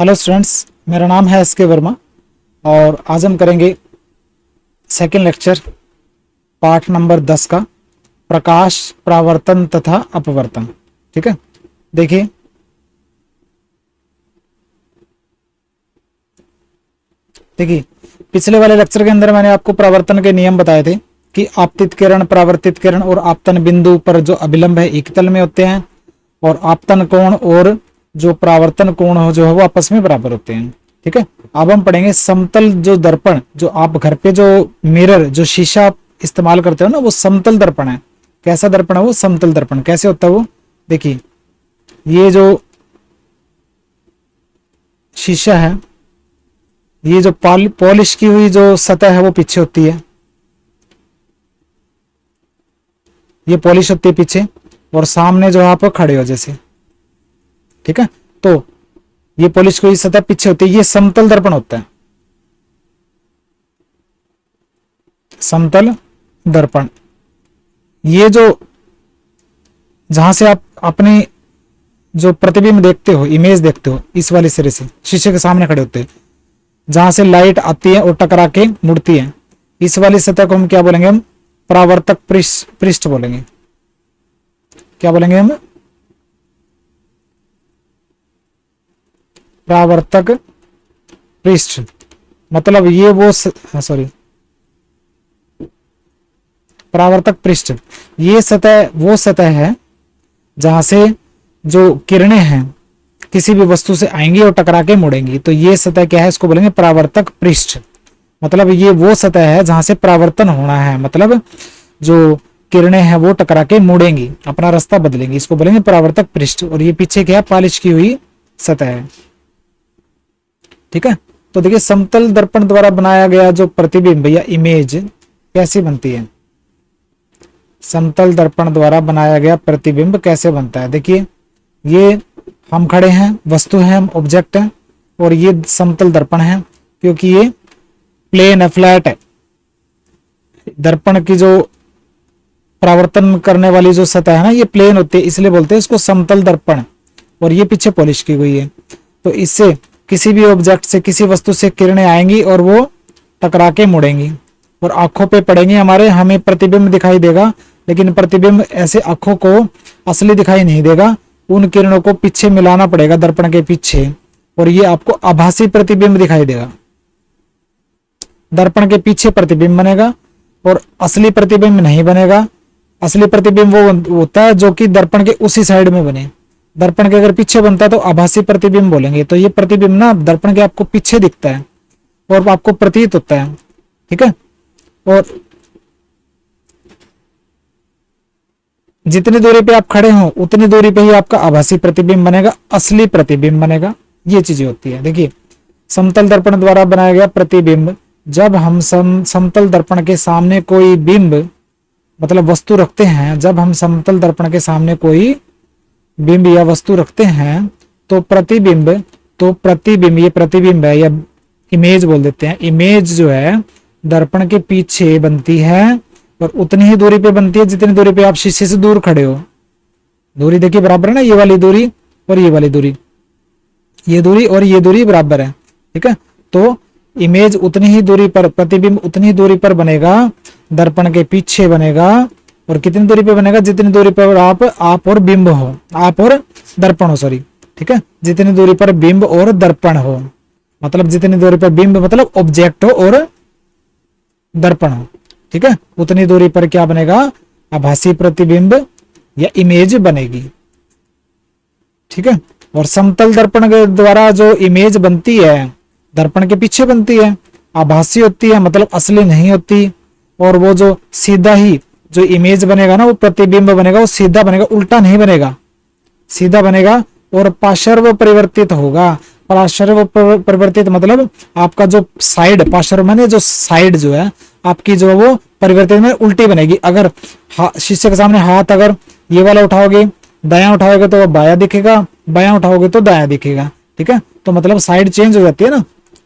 Hello students, मेरा नाम है एस के वर्मा और आज हम करेंगे सेकेंड लेक्चर पार्ट नंबर 10 का प्रकाश परावर्तन तथा अपवर्तन। ठीक है, देखिए पिछले वाले लेक्चर के अंदर मैंने आपको परावर्तन के नियम बताए थे कि आपतित किरण, परावर्तित किरण और आपतन बिंदु पर जो अभिलंब है एक तल में होते हैं और आपतन कोण और जो परावर्तन कोण हो जो है वो आपस में बराबर होते हैं। ठीक है, अब हम पढ़ेंगे समतल जो दर्पण, जो आप घर पे जो मिरर, जो शीशा आप इस्तेमाल करते हो ना, वो समतल दर्पण है। कैसा दर्पण है वो? समतल दर्पण। कैसे होता है वो? देखिए, ये जो शीशा है, ये जो पॉलिश की हुई जो सतह है वो पीछे होती है, ये पॉलिश होती है पीछे, और सामने जो आप खड़े हो जैसे। ठीक है, तो ये पॉलिश की हुई सतह पीछे होती है, ये समतल दर्पण होता है। समतल दर्पण ये जो जहां से आप अपनी जो प्रतिबिंब देखते हो, इमेज देखते हो, इस वाले सिरे से शीशे के सामने खड़े होते हैं, जहां से लाइट आती है और टकरा के मुड़ती है, इस वाली सतह को हम क्या बोलेंगे? हम परावर्तक पृष्ठ बोलेंगे। क्या बोलेंगे हम? परावर्तक पृष्ठ। मतलब ये वो परावर्तक पृष्ठ, ये सतह वो सतह है जहां से जो किरणें हैं किसी भी वस्तु से आएंगी और टकरा के मुड़ेंगी, तो ये सतह क्या है? इसको बोलेंगे परावर्तक पृष्ठ। मतलब ये वो सतह है जहां से परावर्तन होना है, मतलब जो किरणें हैं वो टकरा के मुड़ेंगी, अपना रास्ता बदलेंगी, इसको बोलेंगे परावर्तक पृष्ठ। और ये पीछे क्या है? पॉलिश की हुई सतह है। ठीक है, तो देखिए समतल दर्पण द्वारा बनाया गया जो प्रतिबिंब या इमेज कैसी बनती है? समतल दर्पण द्वारा बनाया गया प्रतिबिंब कैसे बनता है? देखिए, ये हम खड़े हैं, वस्तु है, हम ऑब्जेक्ट है, और ये समतल दर्पण है क्योंकि ये प्लेन है, फ्लैट है। दर्पण की जो परावर्तन करने वाली जो सतह है ना, ये प्लेन होती है, इसलिए बोलते हैं इसको समतल दर्पण। और ये पीछे पॉलिश की हुई है, तो इससे किसी भी ऑब्जेक्ट से, किसी वस्तु से किरणें आएंगी और वो टकरा के मुड़ेंगी और आंखों पे पड़ेंगी हमारे, हमें प्रतिबिंब दिखाई देगा, लेकिन प्रतिबिंब ऐसे आंखों को असली दिखाई नहीं देगा, उन किरणों को पीछे मिलाना पड़ेगा दर्पण के पीछे, और ये आपको आभासी प्रतिबिंब दिखाई देगा। दर्पण के पीछे प्रतिबिंब बनेगा और असली प्रतिबिंब नहीं बनेगा। असली प्रतिबिंब वो होता है जो कि दर्पण के उसी साइड में बने। दर्पण के अगर पीछे बनता है तो आभासी प्रतिबिंब बोलेंगे। तो ये प्रतिबिंब ना दर्पण के आपको पीछे दिखता है और आपको प्रतीत होता है। ठीक है, और जितनी दूरी पे आप खड़े हो उतनी दूरी पे ही आपका आभासी प्रतिबिंब बनेगा, असली प्रतिबिंब बनेगा। ये चीजें होती है। देखिए, समतल दर्पण द्वारा बनाया गया प्रतिबिंब, जब हम समतल दर्पण के सामने कोई बिंब मतलब वस्तु रखते हैं, जब हम समतल दर्पण के सामने कोई बिंब या वस्तु रखते हैं तो प्रतिबिंब ये प्रतिबिंब है या इमेज बोल देते हैं। इमेज जो है दर्पण के पीछे बनती है और उतनी ही दूरी पे बनती है जितनी दूरी पे आप शीशे से दूर खड़े हो। दूरी देखिए बराबर है ना, ये वाली दूरी और ये वाली दूरी, ये दूरी और ये दूरी बराबर है। ठीक है, तो इमेज उतनी ही दूरी पर, प्रतिबिंब उतनी ही दूरी पर बनेगा, दर्पण के पीछे बनेगा, और कितनी दूरी पे बनेगा? जितनी दूरी पर आप और बिंब हो, आप और दर्पण हो, सॉरी। ठीक है, जितनी दूरी पर बिंब और दर्पण हो, मतलब जितनी दूरी पर बिंब मतलब ऑब्जेक्ट हो और दर्पण हो। ठीक है, उतनी दूरी पर क्या बनेगा? आभासी प्रतिबिंब या इमेज बनेगी। ठीक है, और समतल दर्पण के द्वारा जो इमेज बनती है दर्पण के पीछे बनती है, आभासी होती है, मतलब असली नहीं होती। और वो जो सीधा ही जो इमेज बनेगा ना, वो प्रतिबिंब बनेगा, वो सीधा बनेगा, उल्टा नहीं बनेगा, सीधा बनेगा और पार्श्व परिवर्तित होगा। पार्श्व परिवर्तित मतलब आपका जो साइड, पार्श्व माने जो साइड जो है आपकी जो वो परिवर्तित में उल्टी बनेगी। अगर शीशे के सामने हाथ अगर ये वाला उठाओगे, दायां उठाओगे तो वो बायां दिखेगा, बायां उठाओगे तो दायां दिखेगा। ठीक है, तो मतलब साइड चेंज हो जाती है ना।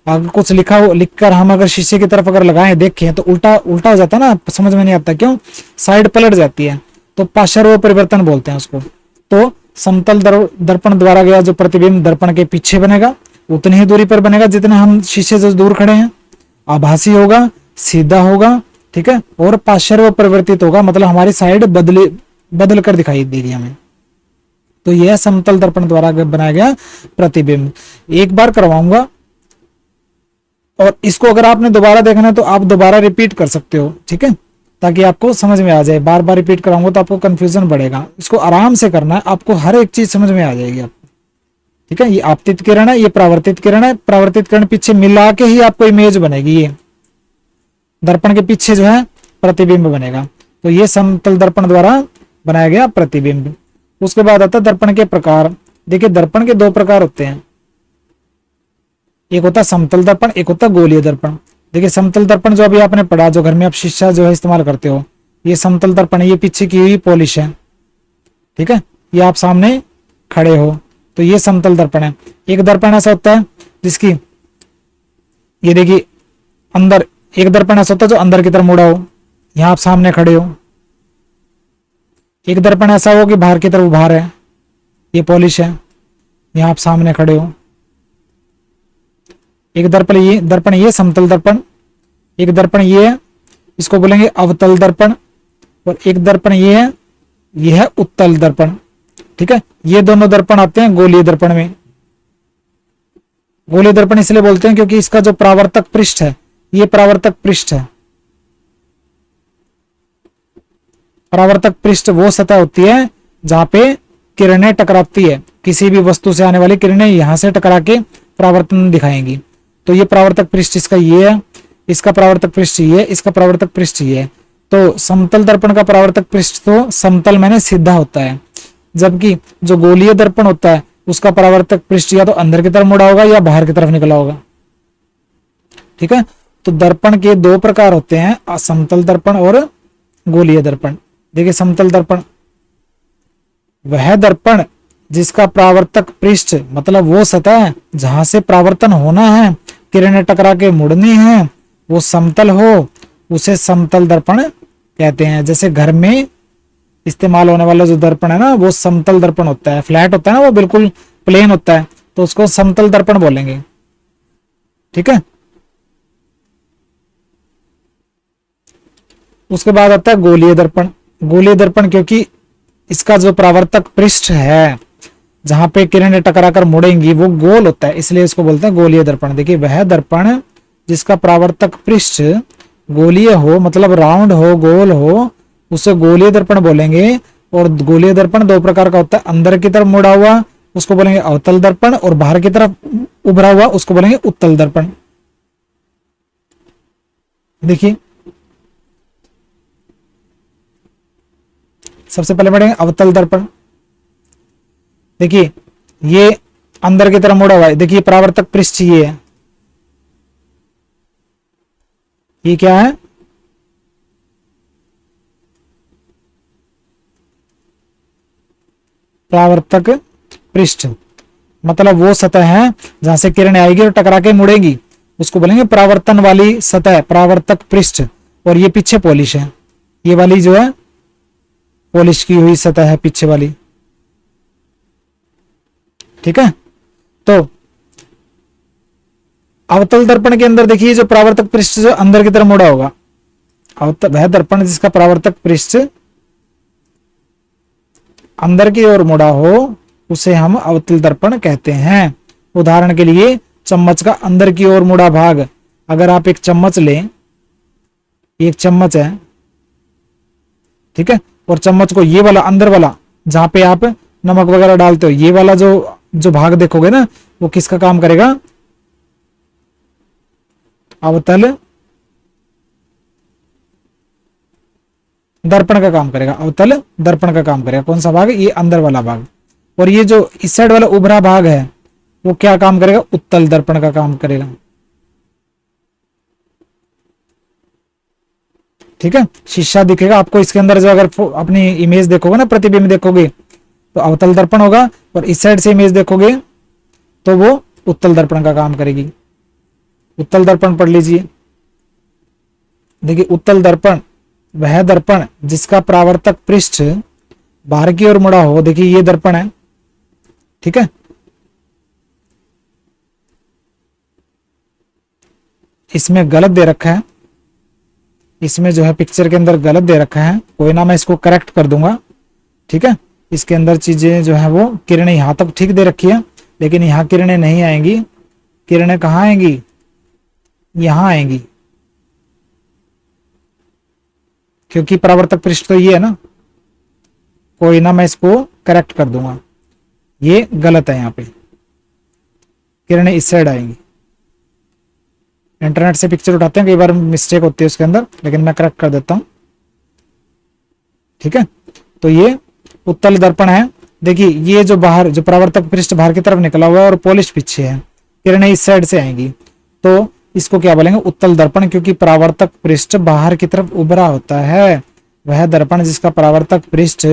अगर कुछ लिखकर हम अगर शीशे की तरफ अगर लगाएं, देखें तो उल्टा उल्टा हो जाता है ना, समझ में नहीं आता क्यों? साइड पलट जाती है, तो पार्श्व परिवर्तन बोलते हैं उसको। तो समतल दर्पण द्वारा गया जो प्रतिबिंब दर्पण के पीछे बनेगा उतनी ही दूरी पर बनेगा जितना हम शीशे से दूर खड़े हैं। आभासी होगा, सीधा होगा, ठीक है, और पार्श्व परिवर्तित होगा, मतलब हमारी साइड बदल कर दिखाई देगी हमें। तो यह समतल दर्पण द्वारा बनाया गया प्रतिबिंब। एक बार करवाऊंगा और इसको अगर आपने दोबारा देखना है तो आप दोबारा रिपीट कर सकते हो, ठीक है, ताकि आपको समझ में आ जाए। बार बार रिपीट कराऊंगा तो आपको कंफ्यूजन बढ़ेगा। इसको आराम से करना है, आपको हर एक चीज समझ में आ जाएगी आपको, ठीक है। ये आपतित किरण है, ये परावर्तित किरण है। परावर्तित किरण पीछे मिला के ही आपको इमेज बनेगी। ये दर्पण के पीछे जो है प्रतिबिंब बनेगा। तो ये समतल दर्पण द्वारा बनाया गया प्रतिबिंब। उसके बाद आता है दर्पण के प्रकार। देखिए दर्पण के दो प्रकार होते हैं, एक होता है समतल दर्पण, एक होता है गोलीय दर्पण। देखिए समतल दर्पण जो अभी आपने पढ़ा, जो घर में आप शीशा जो है इस्तेमाल करते हो, ये समतल दर्पण है, ये पीछे की हुई पॉलिश है, ठीक है, ये आप सामने खड़े हो तो ये समतल दर्पण है। एक दर्पण ऐसा होता है जिसकी, ये देखिए अंदर, एक दर्पण ऐसा होता है जो अंदर की तरफ मुड़ा हो, यहां आप सामने खड़े हो। एक दर्पण ऐसा हो कि बाहर की तरफ उभार है, ये पॉलिश है, यहां आप सामने खड़े हो। एक दर्पण ये समतल दर्पण, एक दर्पण ये है, इसको बोलेंगे अवतल दर्पण, और एक दर्पण ये है, ये है उत्तल दर्पण, ठीक है। ये दोनों दर्पण आते हैं गोलीय दर्पण में। गोलीय दर्पण इसलिए बोलते हैं क्योंकि इसका जो परावर्तक पृष्ठ है, ये परावर्तक पृष्ठ है। परावर्तक पृष्ठ वो सतह होती है जहां पे किरणें टकराती है, किसी भी वस्तु से आने वाली किरणें यहां से टकरा के परावर्तन दिखाएंगी। तो ये परावर्तक पृष्ठ इसका ये है, इसका परावर्तक पृष्ठ ये है, इसका परावर्तक पृष्ठ ये है। तो समतल दर्पण का परावर्तक पृष्ठ तो समतल मैंने सीधा होता है, जबकि जो गोलीय दर्पण होता है उसका परावर्तक पृष्ठ या तो अंदर की तरफ मुड़ा होगा या बाहर की तरफ निकला होगा, ठीक है। तो दर्पण के दो प्रकार होते हैं, समतल दर्पण और गोलीय दर्पण। देखिए समतल दर्पण वह दर्पण जिसका परावर्तक पृष्ठ, मतलब वो सतह जहां से परावर्तन होना है, किरणें टकरा के मुड़नी है, वो समतल हो, उसे समतल दर्पण कहते हैं। जैसे घर में इस्तेमाल होने वाला जो दर्पण है ना, वो समतल दर्पण होता है, फ्लैट होता है ना, वो बिल्कुल प्लेन होता है, तो उसको समतल दर्पण बोलेंगे, ठीक है। उसके बाद आता है गोलीय दर्पण। गोलीय दर्पण क्योंकि इसका जो परावर्तक पृष्ठ है जहां पे किरणें टकराकर मुड़ेंगी वो गोल होता है, इसलिए इसको बोलते हैं गोलीय दर्पण। देखिए वह दर्पण जिसका परावर्तक पृष्ठ गोलीय हो, मतलब राउंड हो, गोल हो, उसे गोलीय दर्पण बोलेंगे। और गोलीय दर्पण दो प्रकार का होता है, अंदर की तरफ मुड़ा हुआ उसको बोलेंगे अवतल दर्पण, और बाहर की तरफ उभरा हुआ उसको बोलेंगे उत्तल दर्पण। देखिए सबसे पहले पढ़ेंगे अवतल दर्पण। देखिए ये अंदर की तरफ मुड़ा हुआ है, देखिए परावर्तक पृष्ठ ये है, ये क्या है, परावर्तक पृष्ठ, मतलब वो सतह है जहां से किरणें आएगी और टकरा के मुड़ेंगी, उसको बोलेंगे परावर्तन वाली सतह, परावर्तक पृष्ठ। और ये पीछे पॉलिश है, ये वाली जो है पॉलिश की हुई सतह है पीछे वाली, ठीक है। तो अवतल दर्पण के अंदर देखिए जो परावर्तक पृष्ठ जो अंदर की तरफ मुड़ा होगा, वह दर्पण जिसका परावर्तक पृष्ठ अंदर की ओर मुड़ा हो उसे हम अवतल दर्पण कहते हैं। उदाहरण के लिए चम्मच का अंदर की ओर मुड़ा भाग, अगर आप एक चम्मच लें, एक चम्मच है, ठीक है, और चम्मच को ये वाला अंदर वाला जहां पे आप नमक वगैरह डालते हो, ये वाला जो भाग देखोगे ना, वो किसका काम करेगा, अवतल दर्पण का काम करेगा, अवतल दर्पण का काम करेगा। कौन सा भाग, ये अंदर वाला भाग। और ये जो इस साइड वाला उभरा भाग है वो क्या काम करेगा, उत्तल दर्पण का काम करेगा, ठीक है। शीशा दिखेगा आपको, इसके अंदर जो अगर अपनी इमेज देखोगे ना, प्रतिबिंब देखोगे, तो अवतल दर्पण होगा, और इस साइड से इमेज देखोगे तो वो उत्तल दर्पण का काम करेगी। उत्तल दर्पण पढ़ लीजिए। देखिए उत्तल दर्पण वह दर्पण जिसका परावर्तक पृष्ठ बाहर की ओर मुड़ा हो, देखिए ये दर्पण है, ठीक है, इसमें गलत दे रखा है, इसमें जो है पिक्चर के अंदर गलत दे रखा है, कोई ना मैं इसको करेक्ट कर दूंगा। ठीक है, इसके अंदर चीजें जो है वो किरणें यहां तक ठीक दे रखी है, लेकिन यहाँ किरणें नहीं आएंगी। किरणें कहाँ आएंगी, यहां आएंगी, क्योंकि परावर्तक पृष्ठ तो ये है ना। कोई ना मैं इसको करेक्ट कर दूंगा, ये गलत है, यहाँ पे किरणें इस साइड आएंगी। इंटरनेट से पिक्चर उठाते हैं, कई बार मिस्टेक होती है उसके अंदर, लेकिन मैं करेक्ट कर देता हूं। ठीक है, तो ये उत्तल दर्पण है। देखिए ये जो बाहर जो परावर्तक पृष्ठ बाहर की तरफ निकला हुआ है और पॉलिश पीछे है, किरणें इस साइड से आएंगी, तो इसको क्या बोलेंगे, उत्तल दर्पण। क्योंकि परावर्तक पृष्ठ बाहर की तरफ उभरा होता है, वह दर्पण जिसका परावर्तक पृष्ठ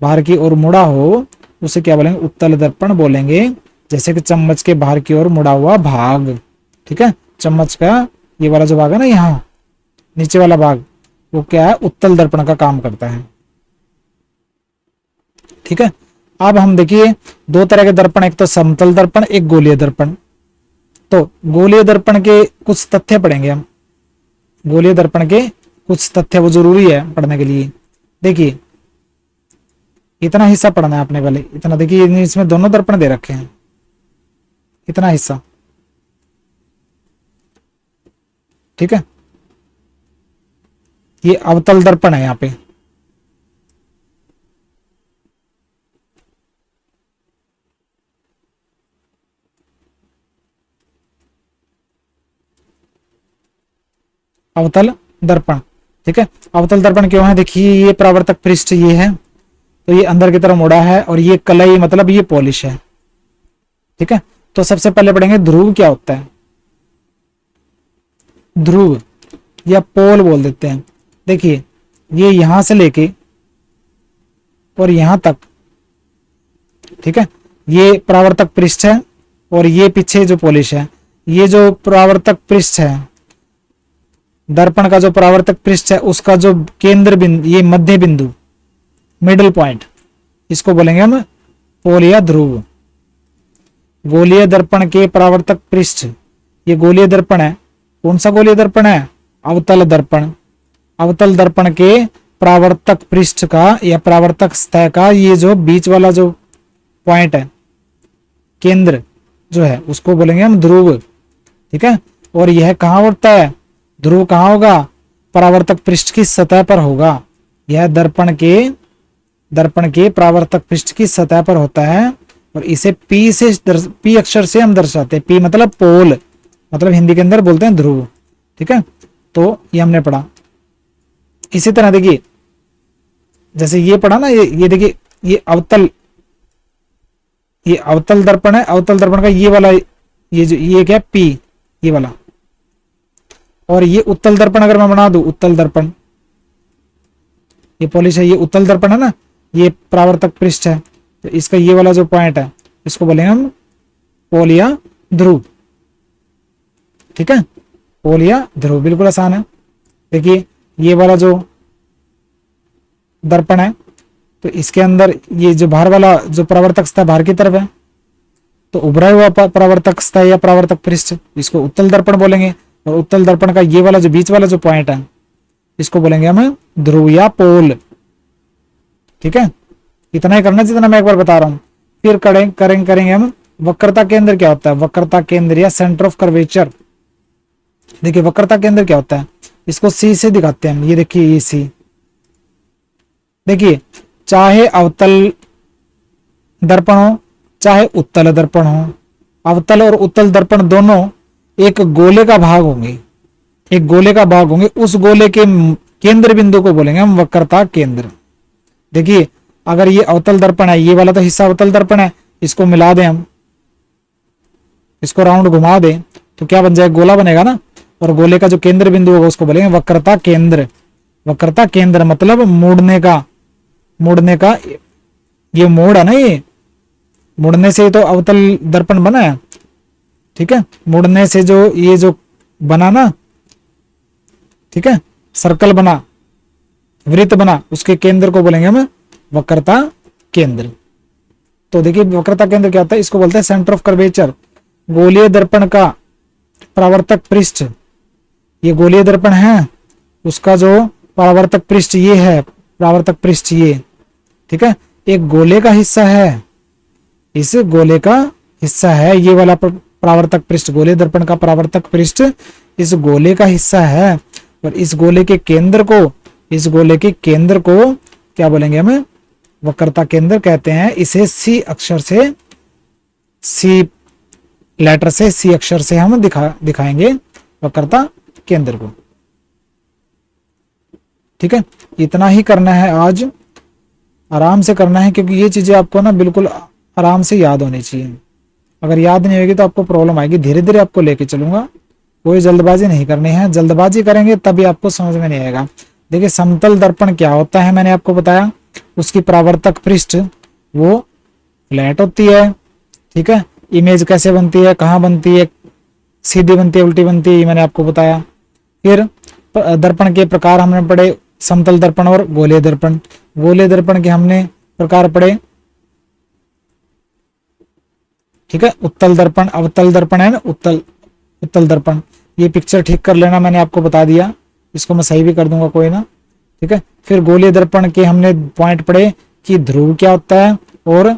बाहर की ओर मुड़ा हो उसे क्या बोलेंगे, उत्तल दर्पण बोलेंगे। जैसे कि चम्मच के बाहर की ओर मुड़ा हुआ भाग। ठीक है, चम्मच का ये वाला जो भाग है ना, यहाँ नीचे वाला भाग, वो क्या है, उत्तल दर्पण का काम करता है। ठीक है, अब हम देखिए दो तरह के दर्पण, एक तो समतल दर्पण, एक गोलीय दर्पण। तो गोलीय दर्पण के कुछ तथ्य पढ़ेंगे हम। गोलीय दर्पण के कुछ तथ्य वो जरूरी है पढ़ने के लिए। देखिए इतना हिस्सा पढ़ना है आपने पहले, इतना देखिए, इसमें दोनों दर्पण दे रखे हैं, इतना हिस्सा। ठीक है, ये अवतल दर्पण है यहाँ पे। अवतल दर्पण। ठीक है, अवतल दर्पण क्यों है, देखिए ये परावर्तक पृष्ठ ये है, तो ये अंदर की तरफ मुड़ा है, और ये कलई मतलब ये पॉलिश है। ठीक है, तो सबसे पहले पढ़ेंगे ध्रुव क्या होता है। ध्रुव या पोल बोल देते हैं। देखिए ये यहां से लेके और यहां तक, ठीक है, ये परावर्तक पृष्ठ है, और ये पीछे जो पॉलिश है, ये जो परावर्तक पृष्ठ है, दर्पण का जो परावर्तक पृष्ठ है, उसका जो केंद्र बिंदु, ये मध्य बिंदु, मिडल पॉइंट, इसको बोलेंगे हम पोल या ध्रुव। गोलीय दर्पण के परावर्तक पृष्ठ, ये गोलीय दर्पण है। कौन सा गोलीय दर्पण है, अवतल दर्पण। अवतल दर्पण के परावर्तक पृष्ठ का या परावर्तक सतह का ये जो बीच वाला जो पॉइंट है, केंद्र जो है, उसको बोलेंगे हम ध्रुव। ठीक है, और यह कहां होता है, ध्रुव कहां होगा, परावर्तक पृष्ठ की सतह पर होगा। यह दर्पण के परावर्तक पृष्ठ की सतह पर होता है, और इसे पी अक्षर से हम दर्शाते हैं। पी मतलब पोल, मतलब हिंदी के अंदर बोलते हैं ध्रुव। ठीक है, तो ये हमने पढ़ा। इसी तरह देखिए जैसे ये पढ़ा ना, ये देखिए ये अवतल दर्पण है। अवतल दर्पण का ये वाला, ये जो ये क्या पी, ये वाला, और ये उत्तल दर्पण अगर मैं बना दूं, उत्तल दर्पण, ये पॉलिश है, ये उत्तल दर्पण है ना, ये परावर्तक पृष्ठ है, तो इसका ये वाला जो पॉइंट है, इसको बोलेंगे हम पोल या ध्रुव। ठीक है, पोल या ध्रुव, बिल्कुल आसान है। देखिए ये वाला जो दर्पण है, तो इसके अंदर ये जो बाहर वाला जो परावर्तक सतह बाहर की तरफ है, तो उभरा हुआ परावर्तक सतह या परावर्तक पृष्ठ, इसको उत्तल दर्पण बोलेंगे। और उत्तल दर्पण का ये वाला जो बीच वाला जो पॉइंट है, इसको बोलेंगे हम ध्रुव या पोल। ठीक है, इतना ही करना जितना मैं एक बार बता रहा हूं। फिर करेंगे हम वक्रता केंद्र क्या होता है। वक्रता केंद्र या सेंटर ऑफ कर्वेचर। देखिए वक्रता केंद्र क्या होता है, इसको सी से दिखाते हैं हम। ये देखिए ये सी, देखिए चाहे अवतल दर्पण हो चाहे उत्तल दर्पण हो, अवतल और उत्तल दर्पण दोनों एक गोले का भाग होंगे, एक गोले का भाग होंगे। उस गोले के केंद्र बिंदु को बोलेंगे हम वक्रता केंद्र। देखिए अगर ये अवतल दर्पण है, ये वाला तो हिस्सा अवतल दर्पण है, इसको मिला दें हम, इसको राउंड घुमा दें, तो क्या बन जाएगा, गोला बनेगा ना। और गोले का जो केंद्र बिंदु होगा उसको बोलेंगे वक्रता केंद्र। वक्रता केंद्र मतलब मुड़ने का ये मोड़ है ना, ये मुड़ने से तो अवतल दर्पण बना है। ठीक है, मुड़ने से जो ये जो बना ना, ठीक है, सर्कल बना, वृत्त बना, उसके केंद्र को बोलेंगे हम वक्रता केंद्र। तो देखिए वक्रता केंद्र क्या होता है, इसको बोलते हैं सेंटर ऑफ कर्वेचर। गोलीय दर्पण का परावर्तक पृष्ठ ये गोलीय दर्पण है, उसका जो परावर्तक पृष्ठ ये है, परावर्तक पृष्ठ ये, ठीक है। एक गोले का हिस्सा है, इस गोले का हिस्सा है ये वाला परावर्तक पृष्ठ, गोलीय दर्पण का परावर्तक पृष्ठ इस गोले का हिस्सा है। और इस गोले के केंद्र को, इस गोले के केंद्र को क्या बोलेंगे हम, वक्रता केंद्र कहते हैं। इसे सी अक्षर से, सी लेटर से, सी अक्षर से हम दिखाएंगे वक्रता केंद्र को, ठीक है। इतना ही करना है आज, आराम से करना है, क्योंकि ये चीजें आपको ना बिल्कुल आराम से याद होनी चाहिए। अगर याद नहीं होगी तो आपको प्रॉब्लम आएगी। धीरे धीरे आपको लेके चलूंगा, कोई जल्दबाजी नहीं करनी है। जल्दबाजी करेंगे तभी आपको समझ में नहीं आएगा। देखिए समतल दर्पण क्या होता है, मैंने आपको बताया। उसकी परावर्तक पृष्ठ वो फ्लैट होती है, ठीक है। इमेज कैसे बनती है, कहाँ बनती है, सीधी बनती है, उल्टी बनती है, ये मैंने आपको बताया। फिर दर्पण के प्रकार हमने पढ़े, समतल दर्पण और गोलीय दर्पण। गोलीय दर्पण के हमने प्रकार पढ़े, ठीक है। उत्तल दर्पण, अवतल दर्पण है ना, उत्तल दर्पण। ये पिक्चर ठीक कर लेना, मैंने आपको बता दिया, इसको मैं सही भी कर दूंगा कोई ना, ठीक है। फिर गोलीय दर्पण के हमने पॉइंट पढ़े कि ध्रुव क्या होता है और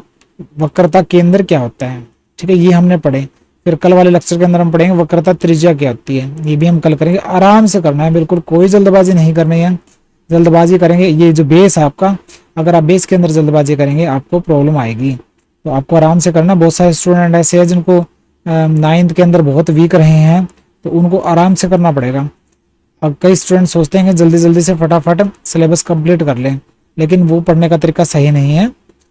वक्रता केंद्र क्या होता है, ठीक है, ये हमने पढ़े। फिर कल वाले लेक्चर के अंदर हम पढ़ेंगे वक्रता त्रिज्या क्या होती है, ये भी हम कल करेंगे। आराम से करना है, बिल्कुल कोई जल्दबाजी नहीं करनी है। जल्दबाजी करेंगे, ये जो बेस है आपका, अगर आप बेस के अंदर जल्दबाजी करेंगे आपको प्रॉब्लम आएगी। तो आपको आराम से करना। बहुत सारे स्टूडेंट ऐसे हैं जिनको 9th के अंदर बहुत वीक रहे हैं, तो उनको आराम से करना पड़ेगा। अब कई स्टूडेंट सोचते हैं कि जल्दी जल्दी से फटाफट सिलेबस कंप्लीट कर लें, लेकिन वो पढ़ने का तरीका सही नहीं है।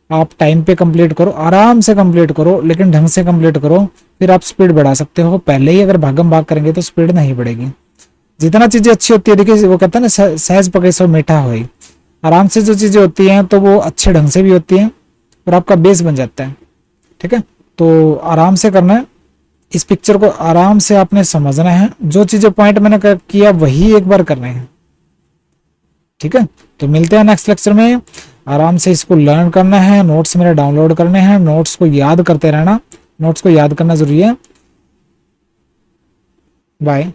आप टाइम पे कंप्लीट करो, आराम से कंप्लीट करो, लेकिन ढंग से कंप्लीट करो, फिर आप स्पीड बढ़ा सकते हो। पहले ही अगर भागम भाग करेंगे तो स्पीड नहीं बढ़ेगी। जितना चीजें अच्छी होती है, देखिए वो कहते हैं ना सहज पके सो मीठा होई। आराम से जो चीजें होती हैं तो वो अच्छे ढंग से भी होती हैं और आपका बेस बन जाता है, ठीक है। तो आराम से करना है, इस पिक्चर को आराम से आपने समझना है। जो चीजें पॉइंट मैंने किया वही एक बार करने हैं, ठीक है। तो मिलते हैं नेक्स्ट लेक्चर में। आराम से इसको लर्न करना है, नोट्स मेरे डाउनलोड करने हैं, नोट्स को याद करते रहना, नोट्स को याद करना जरूरी है। बाय।